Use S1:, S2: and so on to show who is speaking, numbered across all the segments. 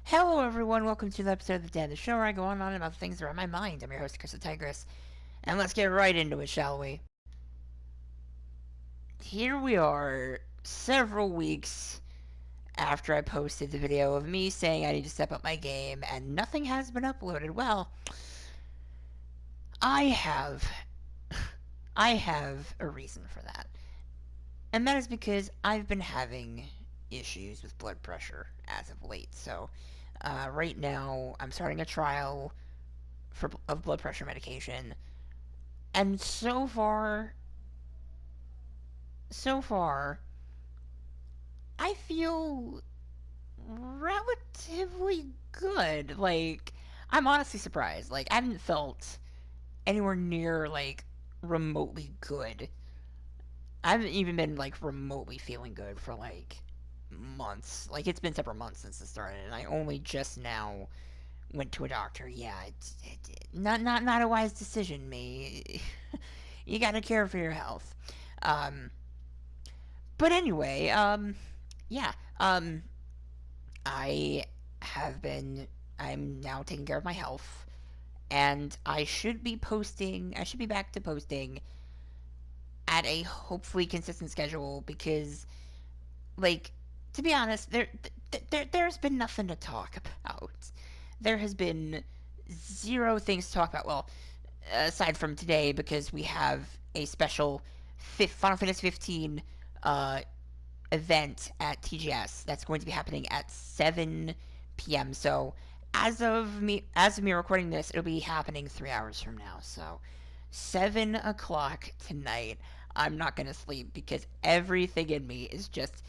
S1: Hello everyone, welcome to the episode of The Dead, the show where I go on and on about things that are on my mind. I'm your host, AccursedTigress, and let's get right into it, shall we? Here we are, several weeks after I posted the video of me saying I need to step up my game, and nothing has been uploaded. Well, I have... I have a reason for that. And that is because I've been having issues with blood pressure as of late. So, right now, I'm starting a trial of blood pressure medication. And so far, I feel relatively good. Like, I'm honestly surprised. Like, I haven't felt anywhere near, like, remotely good. I haven't even been, like, remotely feeling good for, like, months. Like, it's been several months since it started, and I only just now went to a doctor. Yeah, not a wise decision, me. You gotta care for your health. Um, but anyway, yeah, I have been, I'm now taking care of my health, and I should be back to posting at a hopefully consistent schedule because, like, to be honest, there's been nothing to talk about. There has been zero things to talk about. Well, aside from today, because we have a special Final Fantasy 15 uh, event at TGS that's going to be happening at 7 p.m. So as of me recording this, it'll be happening 3 hours from now. So 7 o'clock tonight. I'm not gonna sleep because everything in me is just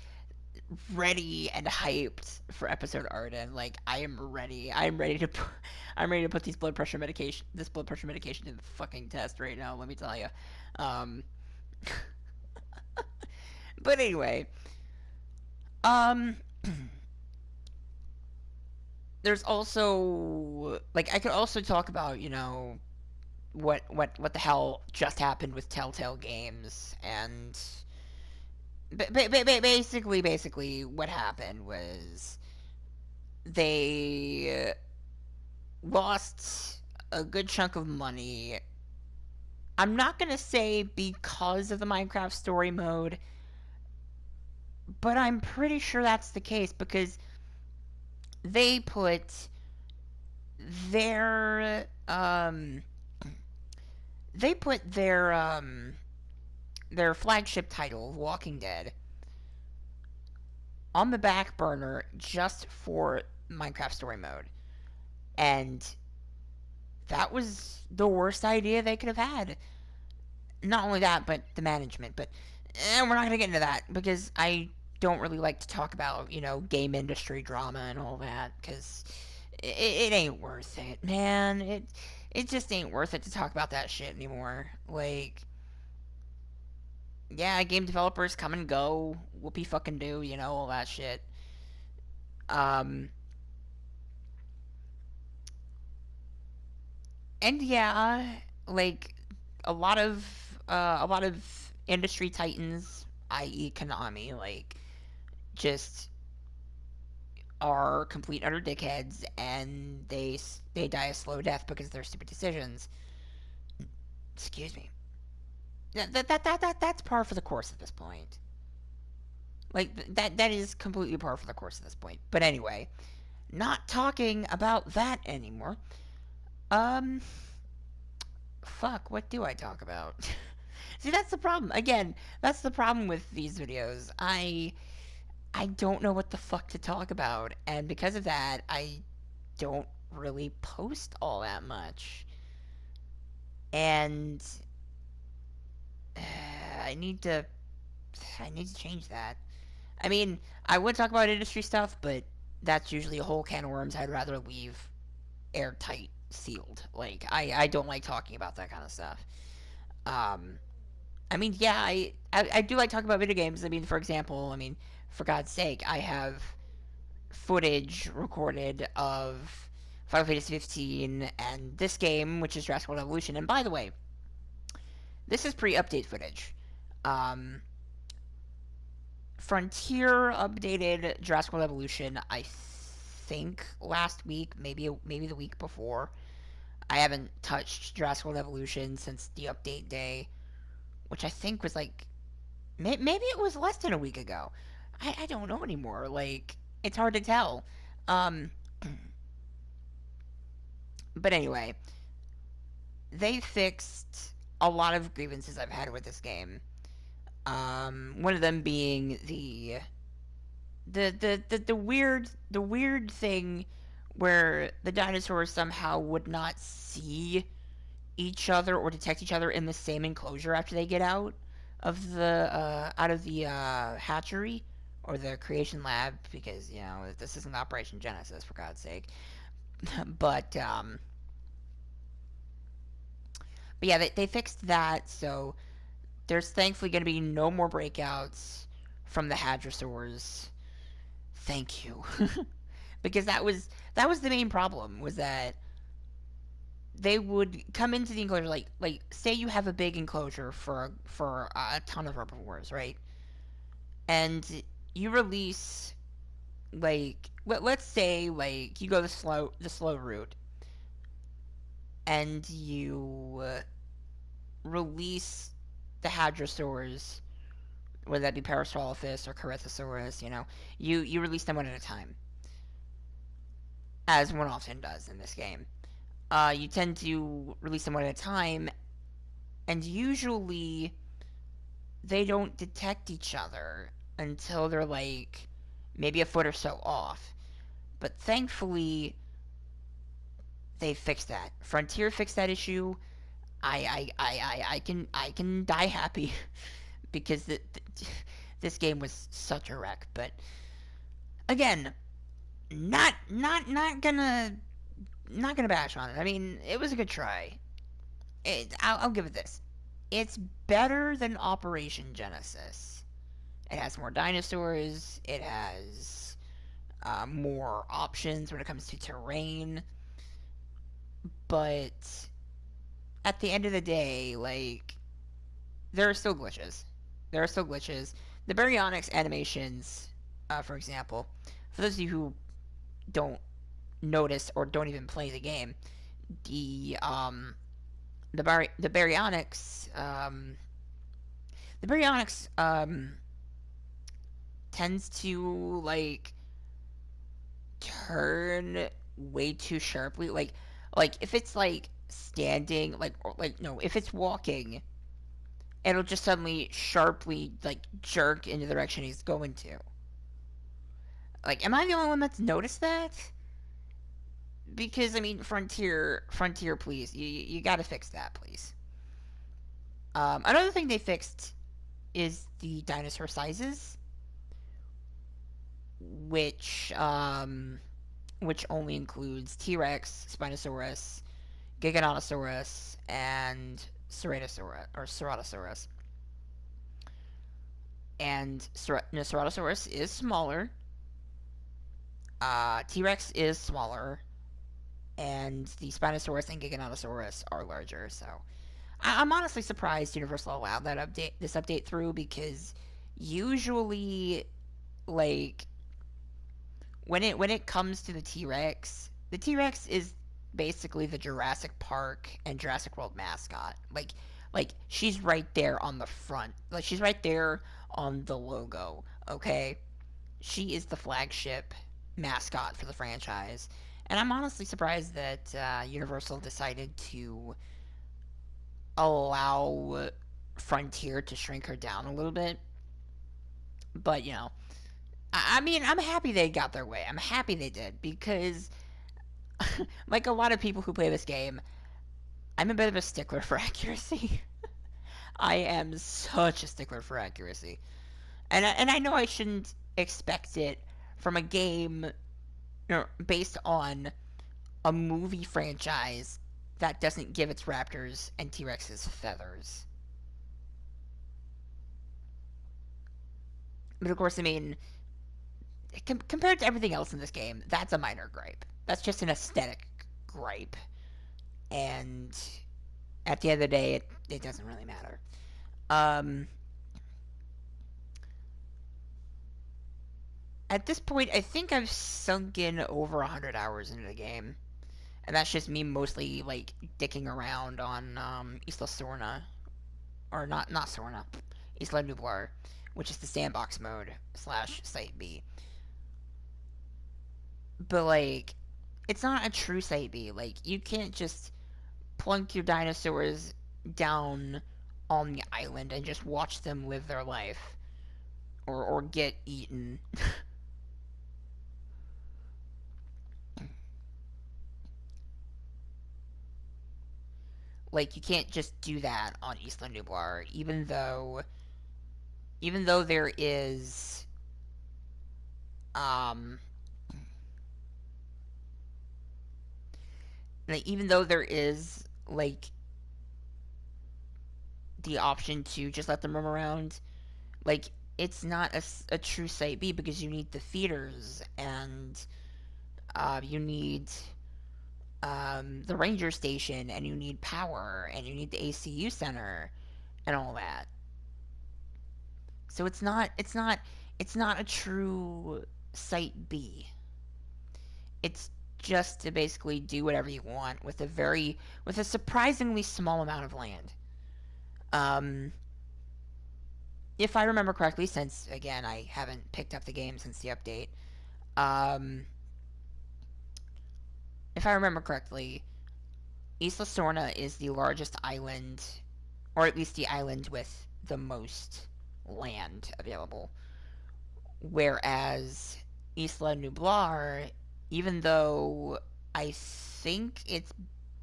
S1: ready and hyped for episode Arden. Like, I am ready. I'm ready to put this blood pressure medication to the fucking test right now. Let me tell you. Um, but anyway, um, there's also, like, I could also talk about, what the hell just happened with Telltale Games, and basically what happened was they lost a good chunk of money. I'm not gonna say because of the Minecraft story mode, but I'm pretty sure that's the case because they put their they put their flagship title, Walking Dead, on the back burner just for Minecraft story mode. And that was the worst idea they could have had. Not only that, but the management. But we're not going to get into that because I don't really like to talk about, game industry drama and all that because it ain't worth it, man. It just ain't worth it to talk about that shit anymore. Like, yeah, game developers come and go. Whoopie fucking do, all that shit. Um, and yeah, like a lot of industry titans, i.e., Konami, like just are complete utter dickheads, and they die a slow death because of their stupid decisions. Excuse me. That's par for the course at this point. Like that is completely par for the course at this point. But anyway, not talking about that anymore. Um, fuck. What do I talk about? See, that's the problem. Again, that's the problem with these videos. I don't know what the fuck to talk about, and because of that, I don't really post all that much. And uh, I need to I need to change that. I mean, I would talk about industry stuff, but that's usually a whole can of worms I'd rather leave airtight, sealed. Like, I don't like talking about that kind of stuff. Um, I mean, yeah, I do like talking about video games. I mean, for example, for God's sake, I have footage recorded of Final Fantasy 15 and this game, which is Jurassic World Evolution. And by the way, this is pre-update footage. Um, Frontier updated Jurassic World Evolution, I think last week, maybe the week before. I haven't touched Jurassic World Evolution since the update day, which I think was like maybe it was less than a week ago. I don't know anymore. Like it's hard to tell. Um, but anyway, they fixed a lot of grievances I've had with this game. One of them being the weird thing where the dinosaurs somehow would not see each other or detect each other in the same enclosure after they get out of the hatchery or the creation lab, because this isn't Operation Genesis, for God's sake. but but yeah, they fixed that, so there's thankfully going to be no more breakouts from the hadrosaurs. Thank you. Because that was the main problem, was that they would come into the enclosure, like say you have a big enclosure for a ton of herbivores, right? And you release, like, let's say, like, you go the slow route, and you release the hadrosaurs, whether that be Parasaurolophus or Corythosaurus. You release them one at a time, as one often does in this game. You tend to release them one at a time, and usually they don't detect each other until they're like maybe a foot or so off. But thankfully, they fixed that. Frontier fixed that issue. I can die happy because this game was such a wreck. But again, not gonna bash on it. I mean, it was a good try. I'll give it this. It's better than Operation Genesis. It has more dinosaurs. It has more options when it comes to terrain. But at the end of the day, like, there are still glitches. There are still glitches. The baryonyx animations, for example, for those of you who don't notice or don't even play the game, the the baryonyx tends to, like, turn way too sharply. Like if it's like standing, like, or like, no, if it's walking, it'll just suddenly sharply, like, jerk in the direction he's going to. Like, am I the only one that's noticed that? Because I mean, Frontier, please, you gotta fix that, please. Another thing they fixed is the dinosaur sizes, which only includes T-Rex, Spinosaurus, Giganotosaurus, and Ceratosaurus. And Ceratosaurus is smaller. T-Rex is smaller, and the Spinosaurus and Giganotosaurus are larger. So I'm honestly surprised Universal allowed this update through, because usually, like, when it comes to the T-Rex is basically the Jurassic Park and Jurassic World mascot. Like she's right there on the front. Like, she's right there on the logo, okay? She is the flagship mascot for the franchise. And I'm honestly surprised that Universal decided to allow Frontier to shrink her down a little bit. But, I mean, I'm happy they got their way. I'm happy they did, because, like a lot of people who play this game, I'm a bit of a stickler for accuracy. I am such a stickler for accuracy. And I know I shouldn't expect it from a game, based on a movie franchise that doesn't give its raptors and T-Rexes feathers. But of course, I mean, compared to everything else in this game, that's a minor gripe. That's just an aesthetic gripe. And at the end of the day, it doesn't really matter. Um, At this point, I think I've sunk in over 100 hours into the game. And that's just me mostly, like, dicking around on, Isla Sorna. Or not Sorna. Isla Nublar, which is the sandbox mode slash Site B. But, like, it's not a true Site B. Like, you can't just plunk your dinosaurs down on the island and just watch them live their life. Or get eaten. Like, you can't just do that on Isla Nublar, even though there is, um, like, even though there is, like, the option to just let them roam around, like, it's not a true Site B because you need the feeders, and, you need, the ranger station, and you need power, and you need the ACU center, and all that. So it's not a true Site B. It's just to basically do whatever you want with a surprisingly small amount of land. Um, if I remember correctly, since again I haven't picked up the game since the update, um, if I remember correctly, Isla Sorna is the largest island, or at least the island with the most land available. Whereas Isla Nublar, even though I think it's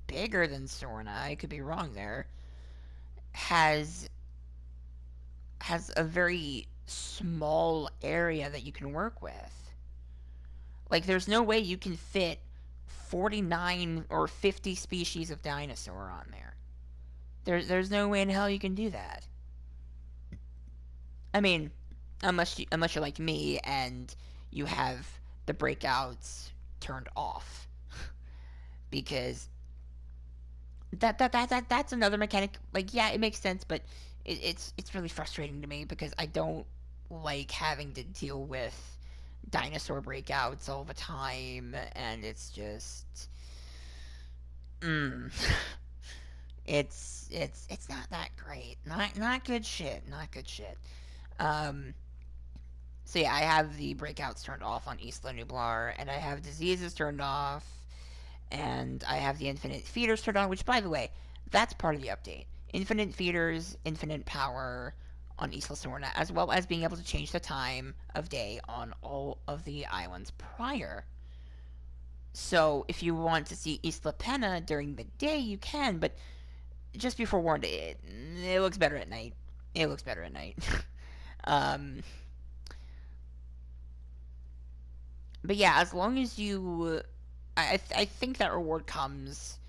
S1: bigger than Sorna, I could be wrong there, has a very small area that you can work with. Like, there's no way you can fit 49 or 50 species of dinosaur on there. There's no way in hell you can do that. I mean, unless you're like me and you have the breakouts turned off, because that's another mechanic. Like, yeah, it makes sense, but it's really frustrating to me because I don't like having to deal with dinosaur breakouts all the time, and it's just, mm, it's not that great. Not good shit. Not good shit. Um, so yeah, I have the breakouts turned off on Isla Nublar, and I have diseases turned off, and I have the infinite feeders turned on, which, by the way, that's part of the update. Infinite feeders, infinite power on Isla Sorna, as well as being able to change the time of day on all of the islands prior. So if you want to see Isla Pena during the day, you can, but just be forewarned, it looks better at night. It looks better at night. um, but yeah, as long as you, I think that reward comes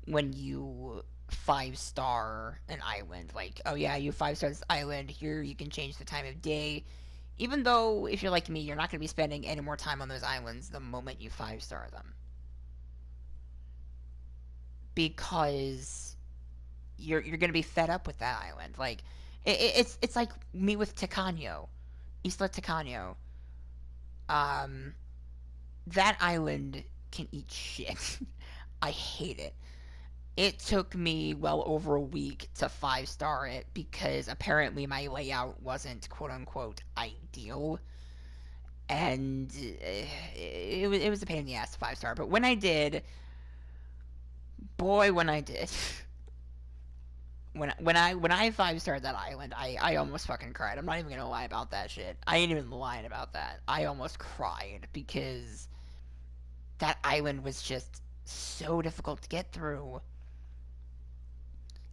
S1: when you 5-star an island. Like, oh yeah, you 5-star this island. Here you can change the time of day. Even though, if you're like me, you're not going to be spending any more time on those islands the moment you 5-star them, because you're going to be fed up with that island. Like, it's like me with Tecano, Isla Tecano. Um, that island can eat shit. I hate it. It took me well over a week to 5-star it because apparently my layout wasn't quote unquote ideal, and it was a pain in the ass to 5-star. But when I did, boy, when I did, when I 5-starred that island, I almost fucking cried. I'm not even gonna lie about that shit. I ain't even lying about that. I almost cried because that island was just so difficult to get through.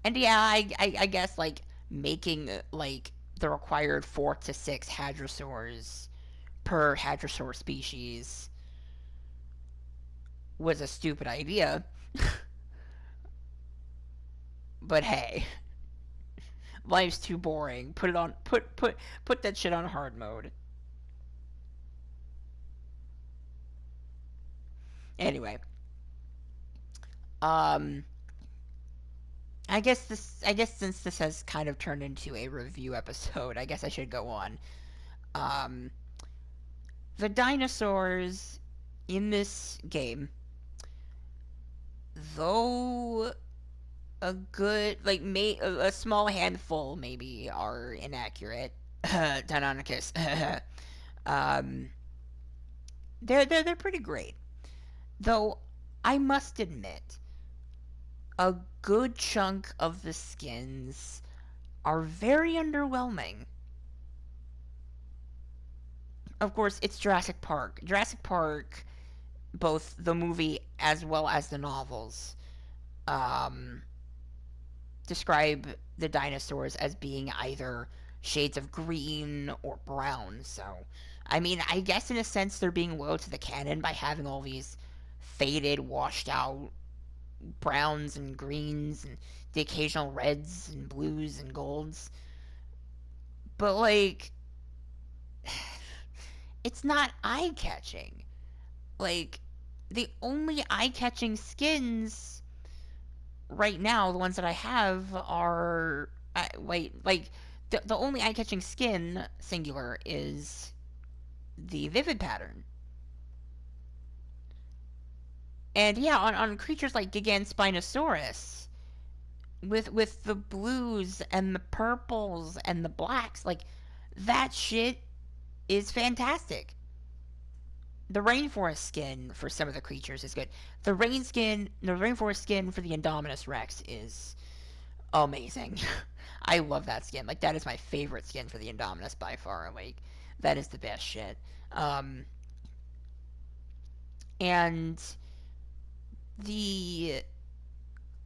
S1: And yeah, I guess, like, making, like, the required 4 to 6 hadrosaurs per hadrosaur species was a stupid idea. But hey, life's too boring. Put it on put that shit on hard mode. Anyway, um I guess since this has kind of turned into a review episode, I guess I should go on. Um The dinosaurs in this game, though a good, like, a small handful maybe are inaccurate. Deinonychus. um, they're pretty great. Though, I must admit, a good chunk of the skins are very underwhelming. Of course, it's Jurassic Park. Jurassic Park, both the movie as well as the novels, um, describe the dinosaurs as being either shades of green or brown. So, I mean, I guess in a sense they're being loyal to the canon by having all these faded, washed out browns and greens and the occasional reds and blues and golds. But, like, it's not eye catching. Like, the only eye catching skins right now, the ones that I have, are. The only eye catching skin, singular, is the Vivid pattern. And yeah, on creatures like Giganspinosaurus, with the blues and the purples and the blacks, like, that shit is fantastic. The rainforest skin for some of the creatures is good. The rainforest skin for the Indominus Rex is amazing. I love that skin. Like, that is my favorite skin for the Indominus by far. Like, that is the best shit. And the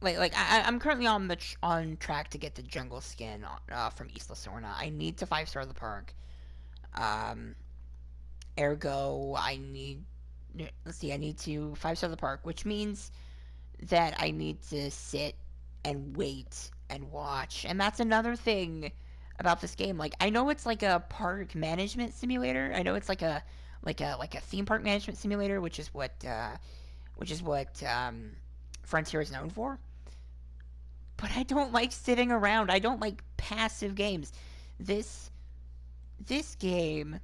S1: I'm currently on track to get the jungle skin from Isla Sorna. I need to 5-star the park. Ergo, I need to 5-star the park, which means that I need to sit and wait and watch. And that's another thing about this game. Like, I know it's like a park management simulator. I know it's like a theme park management simulator, which is what Frontier is known for. But I don't like sitting around. I don't like passive games. This game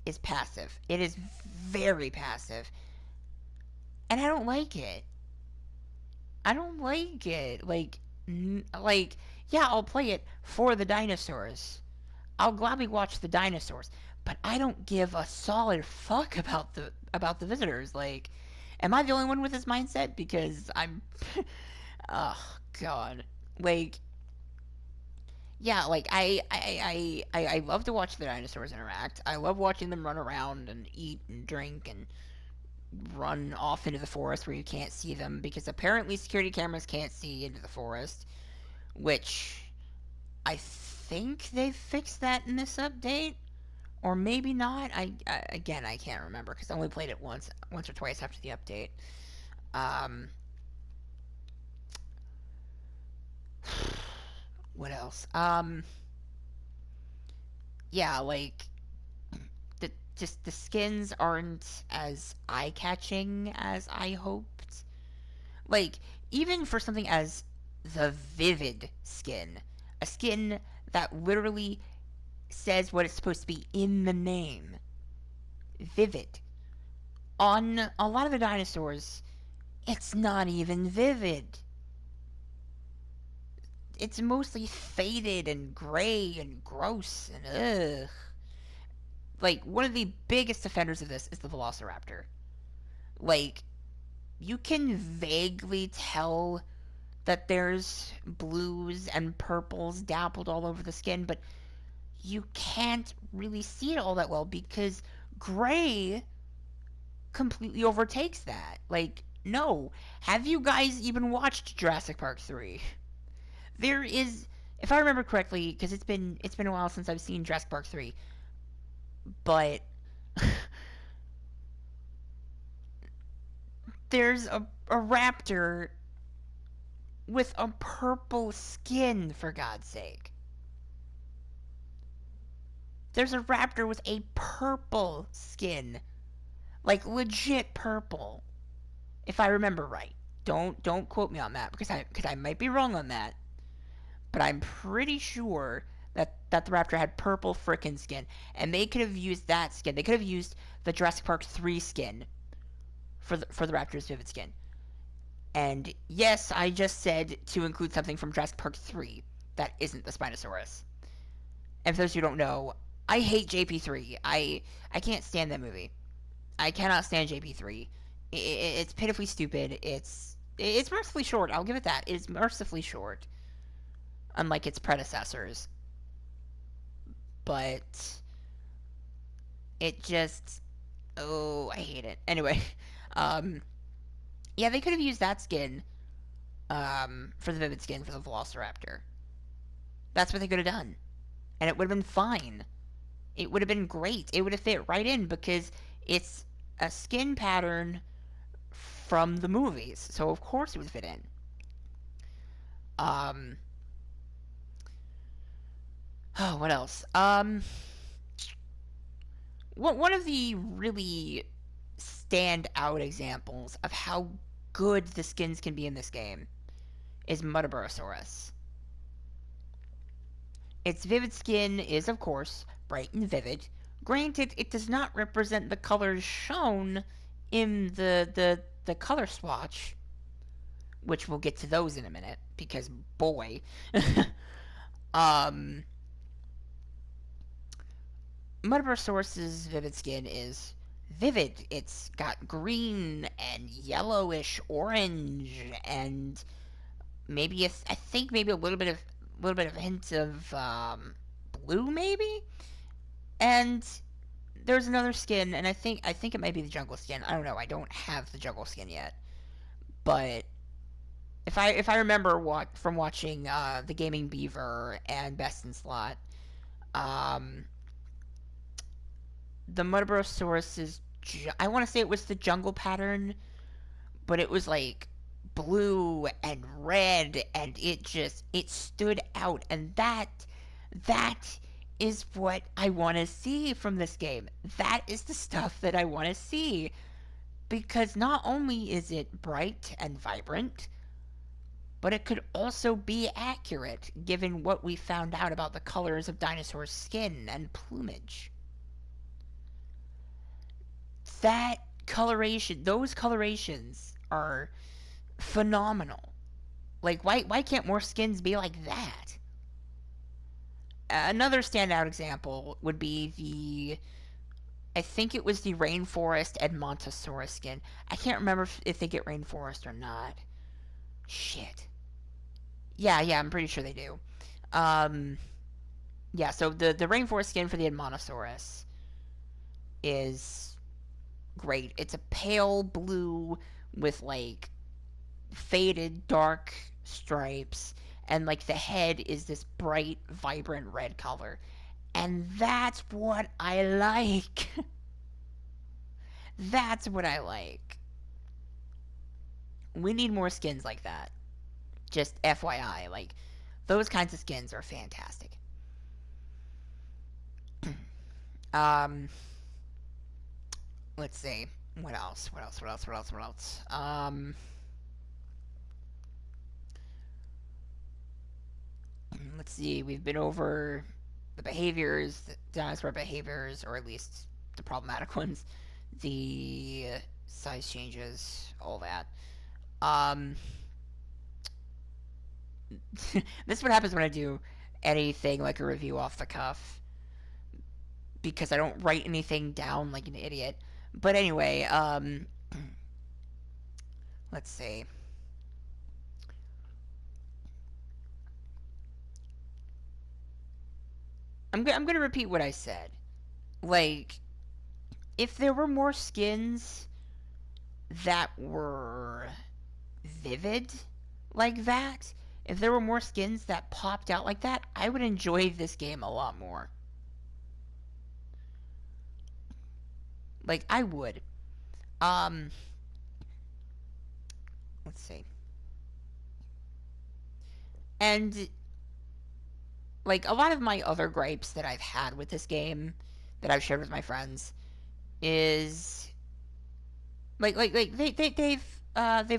S1: is passive. It is very passive. And I don't like it. I don't like it. Yeah, I'll play it for the dinosaurs. I'll gladly watch the dinosaurs, but I don't give a solid fuck about the visitors. Like, am I the only one with this mindset? Because I'm, oh god, like, yeah, like I love to watch the dinosaurs interact. I love watching them run around and eat and drink and run off into the forest where you can't see them because apparently security cameras can't see into the forest, which I think they fixed that in this update, or maybe not. Again, I can't remember because I only played it once or twice after the update. What else? Yeah, like the skins aren't as eye catching as I hoped. Like, even for something as the Vivid skin, a skin that literally says what it's supposed to be in the name, Vivid. On a lot of the dinosaurs, it's not even vivid. It's mostly faded and gray and gross and ugh. Like, one of the biggest offenders of this is the Velociraptor. Like, you can vaguely tell that there's blues and purples dappled all over the skin, but you can't really see it all that well because gray completely overtakes that. Like, no. Have you guys even watched Jurassic Park 3? There is, if I remember correctly, because it's been a while since I've seen Jurassic Park 3, but there's a raptor with a purple skin, for God's sake. There's a raptor with a purple skin. Like, legit purple. If I remember right. Don't quote me on that, because I might be wrong on that. But I'm pretty sure that that the raptor had purple frickin' skin, and they could have used that skin. They could have used the Jurassic Park 3 skin for the raptor's vivid skin. And yes, I just said to include something from Jurassic Park 3 that isn't the Spinosaurus. And for those who don't know, I hate JP3. I can't stand that movie. I cannot stand JP3. It's pitifully stupid. It's mercifully short. I'll give it that. It's mercifully short, unlike its predecessors. But it just, oh, I hate it. Anyway, yeah, they could have used that skin for the vivid skin for the Velociraptor. That's what they could have done, and it would have been fine. It would have been great. It would have fit right in because it's a skin pattern from the movies, so of course it would fit in. Oh, what else? One of the really standout examples of how good the skins can be in this game is Muttaburrasaurus. Its vivid skin is, of course, bright and vivid. Granted, it does not represent the colors shown in the color swatch, which we'll get to those in a minute, because boy. Muttaburrasaurus's vivid skin is vivid. It's got green and yellowish orange and maybe I think maybe a little bit of hint of blue maybe. And there's another skin, and I think it might be the jungle skin. I don't know. I don't have the jungle skin yet, but if I remember from watching the Gaming Beaver and Best in Slot, the Muttaburrasaurus I want to say it was the jungle pattern, but it was like blue and red, and it stood out, and that is what I want to see from this game. That is the stuff that I want to see, because not only is it bright and vibrant, but it could also be accurate given what we found out about the colors of dinosaur skin and plumage. Those colorations are phenomenal. Like, why can't more skins be like that? Another standout example would be I think it was the Rainforest Edmontosaurus skin. I can't remember if they get Rainforest or not. Shit. Yeah, I'm pretty sure they do. Yeah, so the Rainforest skin for the Edmontosaurus is great. It's a pale blue with like faded dark stripes, and like the head is this bright vibrant red color, and that's what I like. That's what I like. We need more skins like that. Just FYI, like those kinds of skins are fantastic. Let's see. What else? Let's see. We've been over the behaviors, the dinosaur behaviors, or at least the problematic ones. The size changes, all that. This is what happens when I do anything like a review off the cuff, because I don't write anything down like an idiot. But anyway, let's see. I'm gonna repeat what I said. Like, if there were more skins that were vivid like that, if there were more skins that popped out like that, I would enjoy this game a lot more. Like, I would. Let's see. And, like, a lot of my other gripes that I've had with this game, that I've shared with my friends, is they've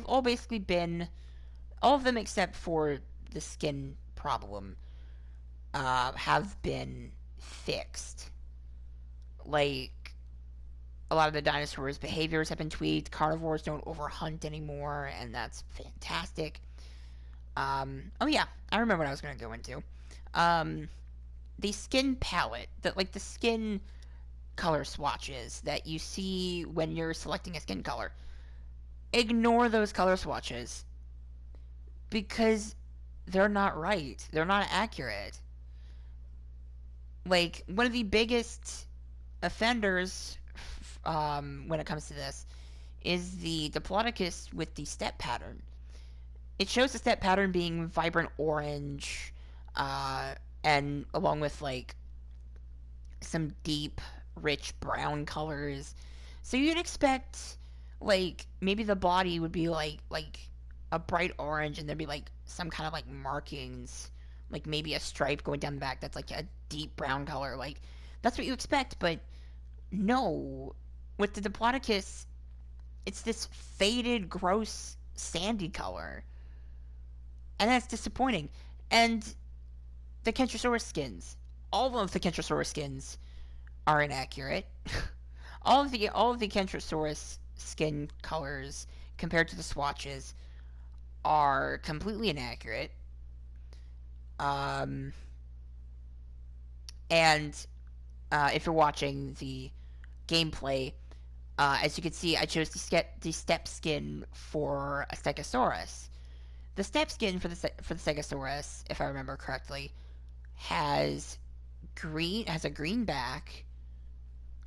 S1: all basically been, all of them except for the skin problem, have been fixed. Like, a lot of the dinosaurs' behaviors have been tweaked. Carnivores don't overhunt anymore, and that's fantastic. Oh yeah, I remember what I was going to go into. Um, the skin palette, the skin color swatches that you see when you're selecting a skin color. Ignore those color swatches because they're not right. They're not accurate. Like, one of the biggest offenders when it comes to this is the Diplodocus with the step pattern. It shows the step pattern being vibrant orange, uh, and along with like some deep, rich brown colors. So you'd expect like maybe the body would be like a bright orange, and there'd be like some kind of like markings, like maybe a stripe going down the back that's like a deep brown color. Like that's what you expect, but no. With the Diplodocus, it's this faded, gross, sandy color, and that's disappointing. And the Kentrosaurus skins, all of the Kentrosaurus skins are inaccurate. all of the Kentrosaurus skin colors compared to the swatches are completely inaccurate. Um, and if you're watching the gameplay, as you can see, I chose the step skin for a Stegosaurus. The step skin for the Stegosaurus, if I remember correctly, has a green back,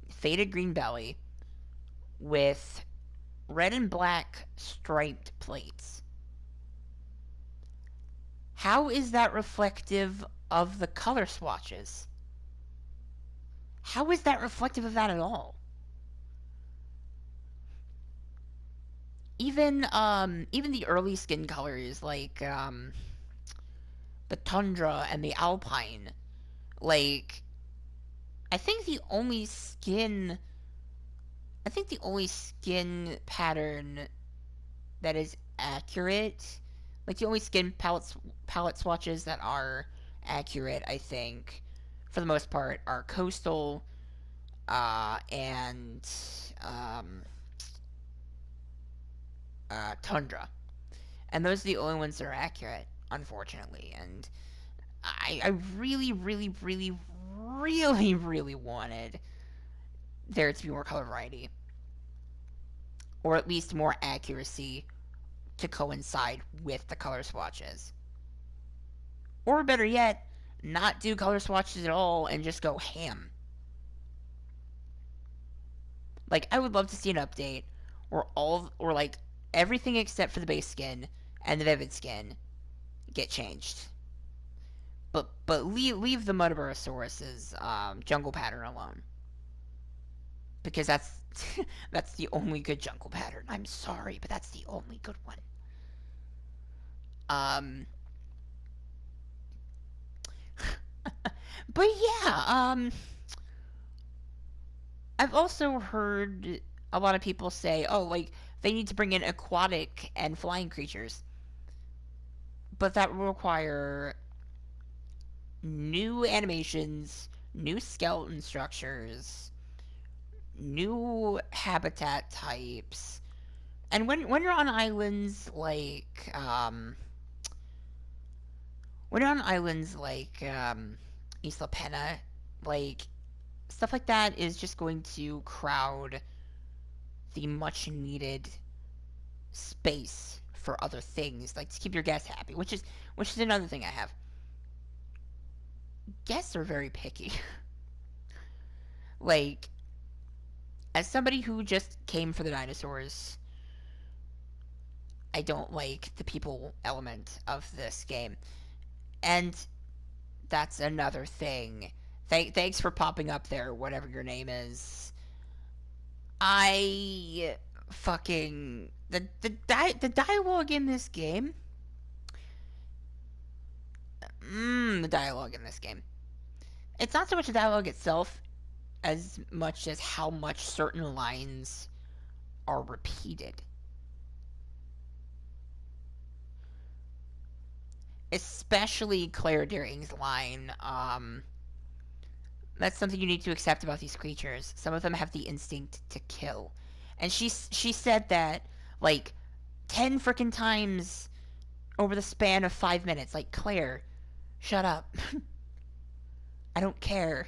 S1: faded green belly, with red and black striped plates. How is that reflective of the color swatches? How is that reflective of that at all? Even the early skin colors like the tundra and the alpine, like I think the only skin pattern that is accurate, like the only skin palette swatches that are accurate, I think, for the most part, are coastal, and um, tundra, and those are the only ones that are accurate, unfortunately. And I really, really, really, really, really wanted there to be more color variety, or at least more accuracy to coincide with the color swatches. Or better yet, not do color swatches at all and just go ham. Like, I would love to see an update or like everything except for the base skin and the vivid skin get changed. But leave the Muttaburrasaurus's jungle pattern alone, because that's that's the only good jungle pattern. I'm sorry, but that's the only good one. Um, but yeah, I've also heard a lot of people say, oh, like they need to bring in aquatic and flying creatures, but that will require new animations, new skeleton structures, new habitat types. And when you're on islands like Isla Pena, like stuff like that is just going to crowd the much needed space for other things, like to keep your guests happy, which is another thing I have. Guests are very picky. Like, as somebody who just came for the dinosaurs, I don't like the people element of this game. And that's another thing. Thanks for popping up there, whatever your name is. I fucking the dialogue in this game. The dialogue in this game. It's not so much the dialogue itself as much as how much certain lines are repeated. especially Claire Deering's line, that's something you need to accept about these creatures. Some of them have the instinct to kill. And she said that, like, 10 frickin' times over the span of 5 minutes. Like, Claire, shut up. I don't care.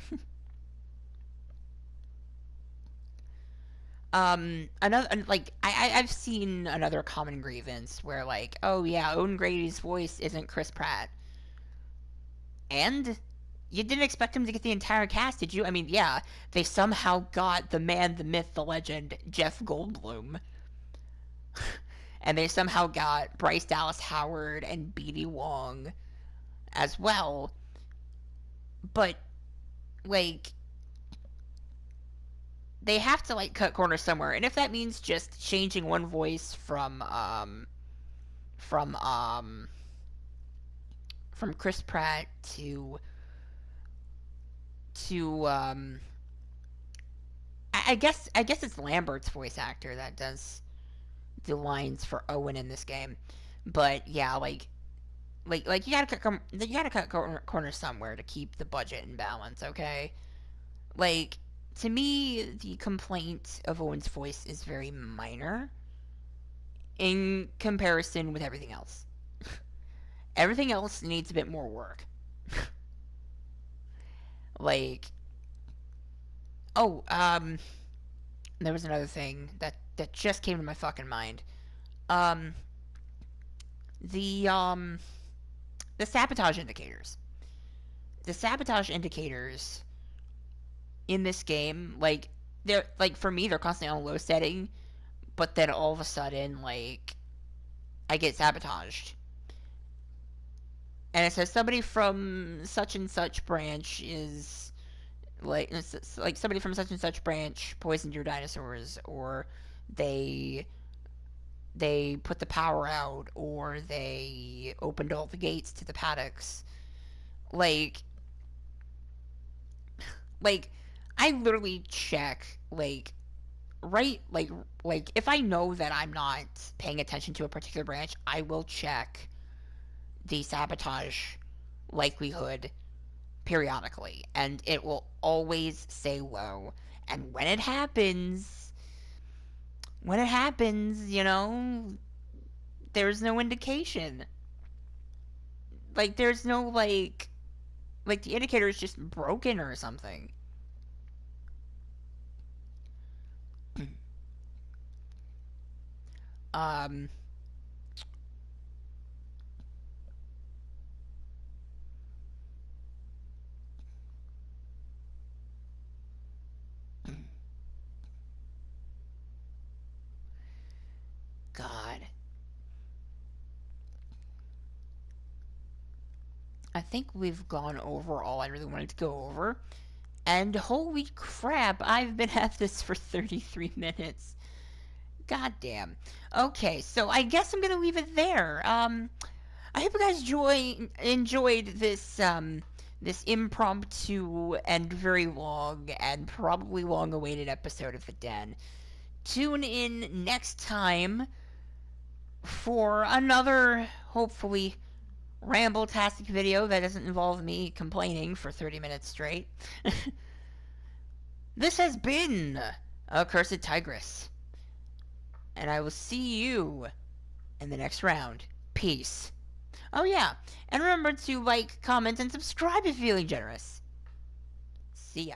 S1: Another, like, I've seen another common grievance where, like, oh yeah, Owen Grady's voice isn't Chris Pratt. And you didn't expect him to get the entire cast, did you? I mean, yeah, they somehow got the man, the myth, the legend, Jeff Goldblum. And they somehow got Bryce Dallas Howard and BD Wong as well. But, like, they have to, like, cut corners somewhere. And if that means just changing one voice from Chris Pratt to I guess it's Lambert's voice actor that does the lines for Owen in this game. But yeah, like you gotta cut corners somewhere to keep the budget in balance, okay? Like, to me, the complaint of Owen's voice is very minor in comparison with everything else. Everything else needs a bit more work. Like, oh, there was another thing that just came to my fucking mind. Um, the the sabotage indicators. The sabotage indicators in this game, like, they're, like, for me, they're constantly on low setting, but then all of a sudden, like, I get sabotaged. And it says somebody from such and such branch is, like, it's like somebody from such and such branch poisoned your dinosaurs, or they put the power out, or they opened all the gates to the paddocks. Like, I literally check, like, right, like, if I know that I'm not paying attention to a particular branch, I will check the sabotage likelihood periodically, and it will always say low. And when it happens, you know, there's no indication. Like, there's no, like the indicator is just broken or something. um God, I think we've gone over all I really wanted to go over. And holy crap, I've been at this for 33 minutes. God damn. Okay, so I guess I'm gonna leave it there. I hope you guys enjoyed this this impromptu and very long and probably long-awaited episode of The Den. Tune in next time for another, hopefully, ramble-tastic video that doesn't involve me complaining for 30 minutes straight. This has been AccursedTigress, and I will see you in the next round. Peace. Oh yeah, and remember to like, comment, and subscribe if feeling generous. See ya.